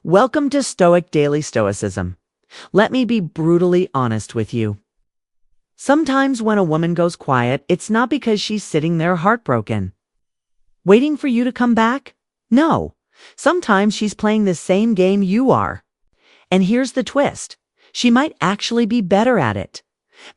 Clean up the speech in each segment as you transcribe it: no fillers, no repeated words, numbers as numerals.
Welcome to Stoic Daily Stoicism. Let me be brutally honest with you. Sometimes when a woman goes quiet, it's not because she's sitting there heartbroken, waiting for you to come back. No, sometimes she's playing the same game you are. And here's the twist. She might actually be better at it.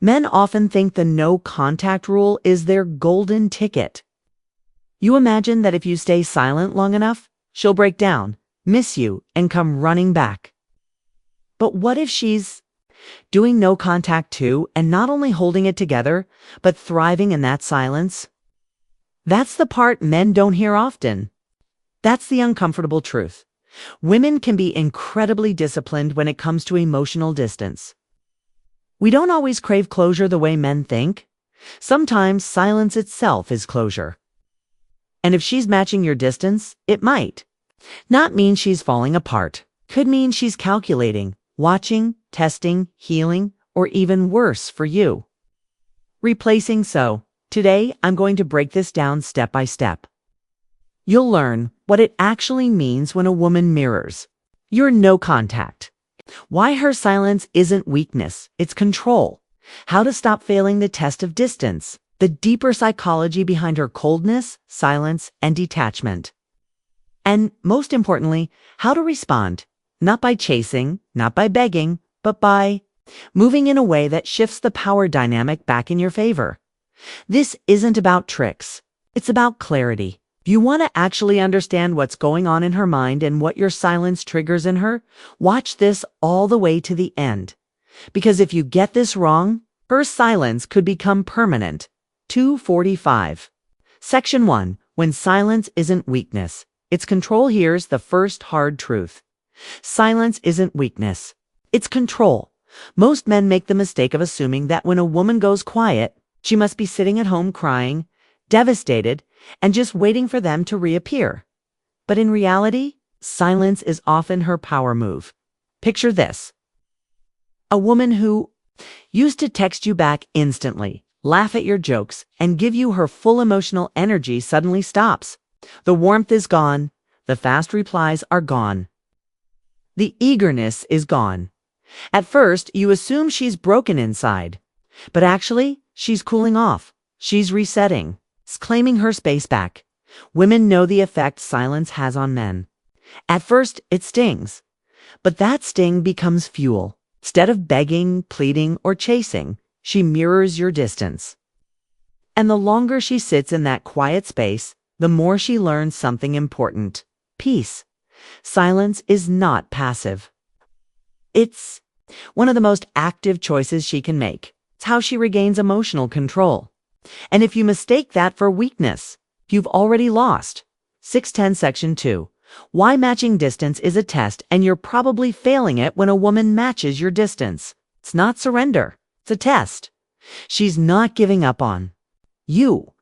Men often think the no contact rule is their golden ticket. You imagine that if you stay silent long enough, she'll break down, miss you, and come running back. But what if she's doing no contact too, and not only holding it together, but thriving in that silence? That's the part men don't hear often. That's the uncomfortable truth. Women can be incredibly disciplined when it comes to emotional distance. We don't always crave closure the way men think. Sometimes silence itself is closure. And if she's matching your distance, it might not mean she's falling apart. Could mean she's calculating, watching, testing, healing, or even worse for you. Replacing so. Today, I'm going to break this down step by step. You'll learn what it actually means when a woman mirrors your no contact. Why her silence isn't weakness, it's control. How to stop failing the test of distance. The deeper psychology behind her coldness, silence, and detachment. And most importantly, how to respond. Not by chasing, not by begging, but by moving in a way that shifts the power dynamic back in your favor. This isn't about tricks. It's about clarity. If you want to actually understand what's going on in her mind and what your silence triggers in her, watch this all the way to the end. Because if you get this wrong, her silence could become permanent. 245. Section 1. When silence isn't weakness, it's control. Here's the first hard truth. Silence isn't weakness. It's control. Most men make the mistake of assuming that when a woman goes quiet, she must be sitting at home crying, devastated, and just waiting for them to reappear. But in reality, silence is often her power move. Picture this. A woman who used to text you back instantly, laugh at your jokes, and give you her full emotional energy suddenly stops. The warmth is gone. The fast replies are gone. The eagerness is gone. At first, you assume she's broken inside. But actually, she's cooling off. She's resetting. Claiming her space back. Women know the effect silence has on men. At first, it stings. But that sting becomes fuel. Instead of begging, pleading, or chasing, she mirrors your distance. And the longer she sits in that quiet space, the more she learns something important. Peace. Silence is not passive. It's one of the most active choices she can make. It's how she regains emotional control. And if you mistake that for weakness, you've already lost. 610 Section 2. Why matching distance is a test, and you're probably failing it when a woman matches your distance. It's not surrender. It's a test. She's not giving up on you.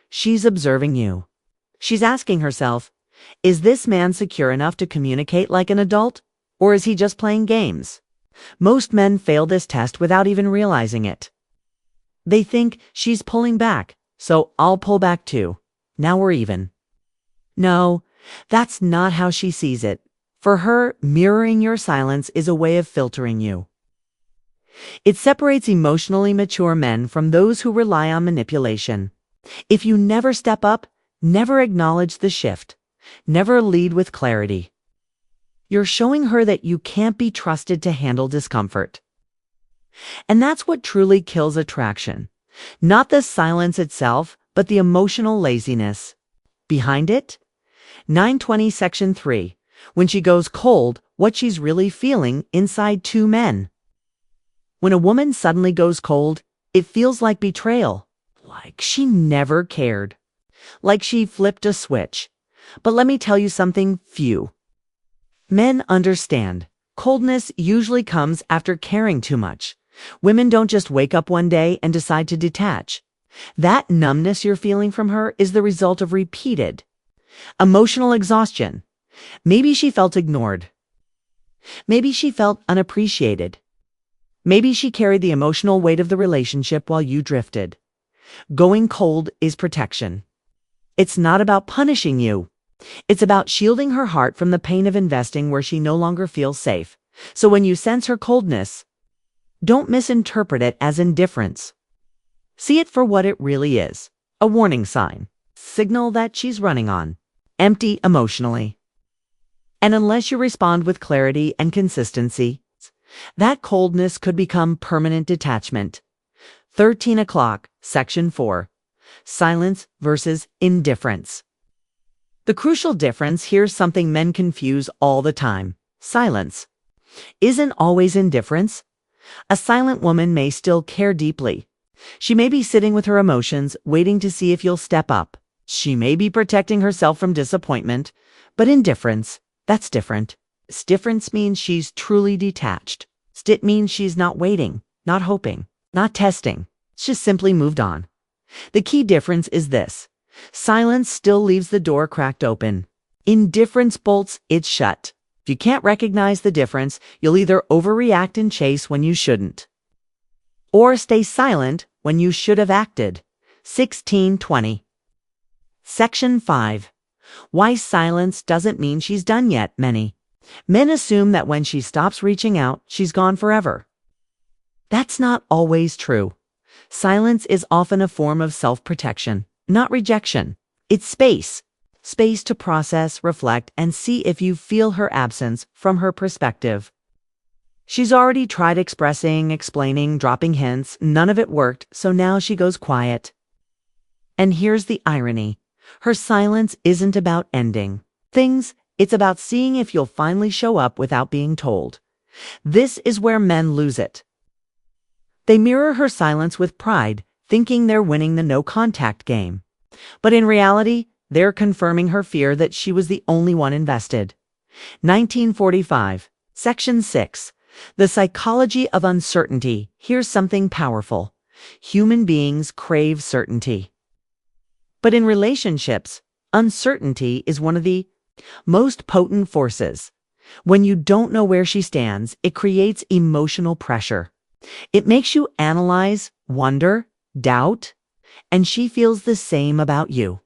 She's observing you. She's asking herself, is this man secure enough to communicate like an adult, or is he just playing games? Most men fail this test without even realizing it. They think she's pulling back, so I'll pull back too. Now we're even. No, that's not how she sees it. For her, mirroring your silence is a way of filtering you. It separates emotionally mature men from those who rely on manipulation. If you never step up, never acknowledge the shift, never lead with clarity, you're showing her that you can't be trusted to handle discomfort. And that's what truly kills attraction. Not the silence itself, but the emotional laziness behind it. 920 Section 3. When she goes cold, what she's really feeling inside two men. When a woman suddenly goes cold, it feels like betrayal. Like she never cared. Like she flipped a switch. But let me tell you something few men understand. Coldness usually comes after caring too much. Women don't just wake up one day and decide to detach. That numbness you're feeling from her is the result of repeated emotional exhaustion. Maybe she felt ignored. Maybe she felt unappreciated. Maybe she carried the emotional weight of the relationship while you drifted. Going cold is protection. It's not about punishing you. It's about shielding her heart from the pain of investing where she no longer feels safe. So when you sense her coldness, don't misinterpret it as indifference. See it for what it really is, a warning sign, signal that she's running on empty emotionally. And unless you respond with clarity and consistency, that coldness could become permanent detachment. 13 o'clock, Section 4. Silence versus indifference. The crucial difference, here's something men confuse all the time. Silence isn't always indifference. A silent woman may still care deeply. She may be sitting with her emotions, waiting to see if you'll step up. She may be protecting herself from disappointment, but indifference, that's different. Difference means she's truly detached. It means she's not waiting, not hoping, not testing. It's just simply moved on. The key difference is this. Silence still leaves the door cracked open. Indifference bolts it shut. If you can't recognize the difference, you'll either overreact and chase when you shouldn't, or stay silent when you should have acted. 16:20. Section 5. Why silence doesn't mean she's done yet. Many men assume that when she stops reaching out, she's gone forever. That's not always true. Silence is often a form of self-protection, not rejection. It's space. Space to process, reflect, and see if you feel her absence from her perspective. She's already tried expressing, explaining, dropping hints. None of it worked, so now she goes quiet. And here's the irony. Her silence isn't about ending things. It's about seeing if you'll finally show up without being told. This is where men lose it. They mirror her silence with pride, thinking they're winning the no-contact game. But in reality, they're confirming her fear that she was the only one invested. 1945. Section 6. The psychology of uncertainty. Here's something powerful. Human beings crave certainty. But in relationships, uncertainty is one of the most potent forces. When you don't know where she stands, it creates emotional pressure. It makes you analyze, wonder, doubt, and she feels the same about you.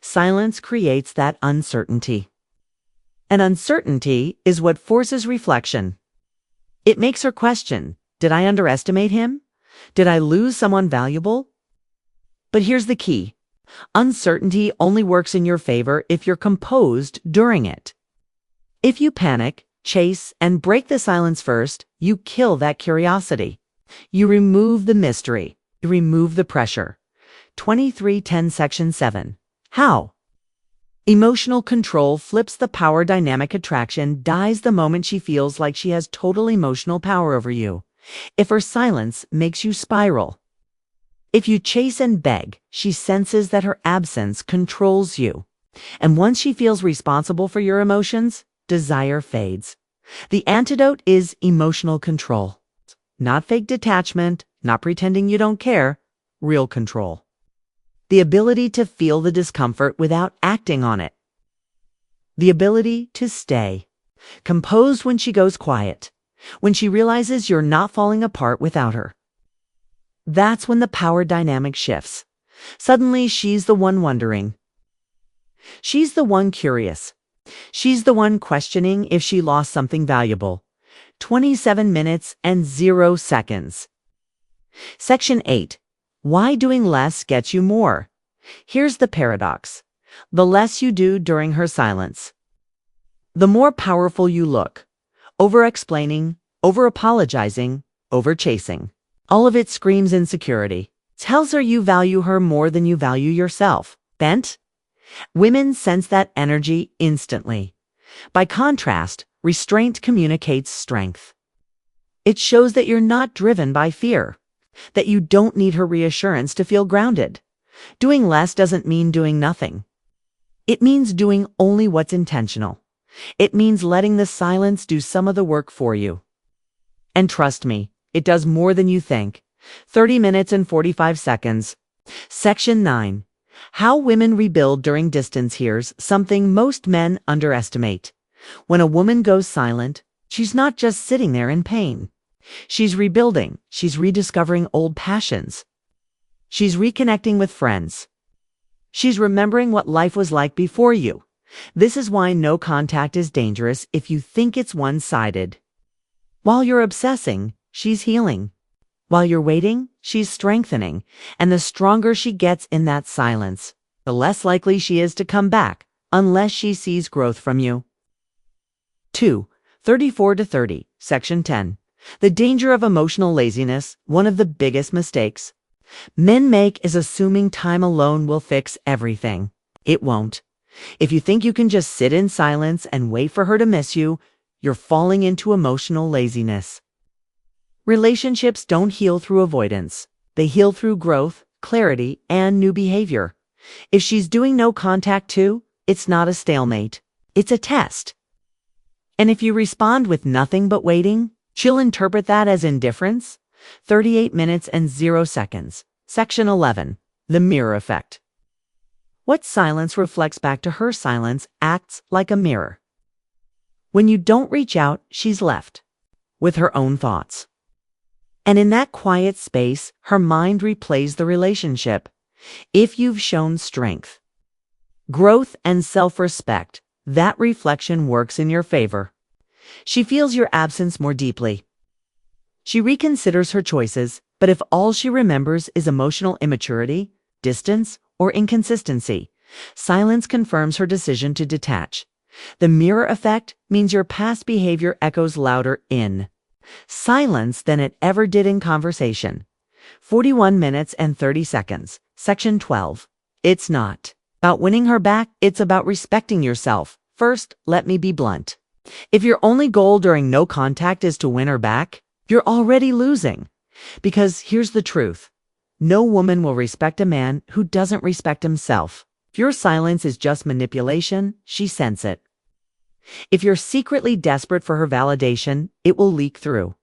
Silence creates that uncertainty. And uncertainty is what forces reflection. It makes her question, did I underestimate him? Did I lose someone valuable? But here's the key. Uncertainty only works in your favor if you're composed during it. If you panic, chase, and break the silence first, you kill that curiosity. You remove the mystery. You remove the pressure. 23:10 Section 7. How? Emotional control flips the power dynamic. Attraction dies the moment she feels like she has total emotional power over you. If her silence makes you spiral. If you chase and beg, she senses that her absence controls you. And once she feels responsible for your emotions, desire fades. The antidote is emotional control. Not fake detachment, not pretending you don't care, real control. The ability to feel the discomfort without acting on it. The ability to stay composed when she goes quiet, when she realizes you're not falling apart without her. That's when the power dynamic shifts. Suddenly, she's the one wondering. She's the one curious. She's the one questioning if she lost something valuable. 27 minutes and 0 seconds. Section 8. Why doing less gets you more? Here's the paradox. The less you do during her silence, the more powerful you look. Over-explaining, over-apologizing, over-chasing. All of it screams insecurity. Tells her you value her more than you value yourself. Bent? Women sense that energy instantly. By contrast, restraint communicates strength. It shows that you're not driven by fear, that you don't need her reassurance to feel grounded. Doing less doesn't mean doing nothing. It means doing only what's intentional. It means letting the silence do some of the work for you. And trust me, it does more than you think. 30 minutes and 45 seconds. Section 9. How women rebuild during distance. Here's something most men underestimate. When a woman goes silent, she's not just sitting there in pain. She's rebuilding. She's rediscovering old passions. She's reconnecting with friends. She's remembering what life was like before you. This is why no contact is dangerous if you think it's one-sided. While you're obsessing, she's healing. While you're waiting, she's strengthening. And the stronger she gets in that silence, the less likely she is to come back, unless she sees growth from you. 2. 34 to 30, Section 10. The danger of emotional laziness, one of the biggest mistakes men make is assuming time alone will fix everything. It won't. If you think you can just sit in silence and wait for her to miss you, you're falling into emotional laziness. Relationships don't heal through avoidance. They heal through growth, clarity, and new behavior. If she's doing no contact too, it's not a stalemate. It's a test. And if you respond with nothing but waiting, she'll interpret that as indifference. 38 minutes and 0 seconds. Section 11. The mirror effect. What silence reflects back to her silence acts like a mirror. When you don't reach out, she's left with her own thoughts. And in that quiet space, her mind replays the relationship. If you've shown strength, growth, and self-respect, that reflection works in your favor. She feels your absence more deeply. She reconsiders her choices, but if all she remembers is emotional immaturity, distance, or inconsistency, silence confirms her decision to detach. The mirror effect means your past behavior echoes louder in silence than it ever did in conversation. 41 minutes and 30 seconds. Section 12. It's not about winning her back, it's about respecting yourself. First, let me be blunt. If your only goal during no contact is to win her back, you're already losing. Because here's the truth. No woman will respect a man who doesn't respect himself. If your silence is just manipulation, she senses it. If you're secretly desperate for her validation, it will leak through.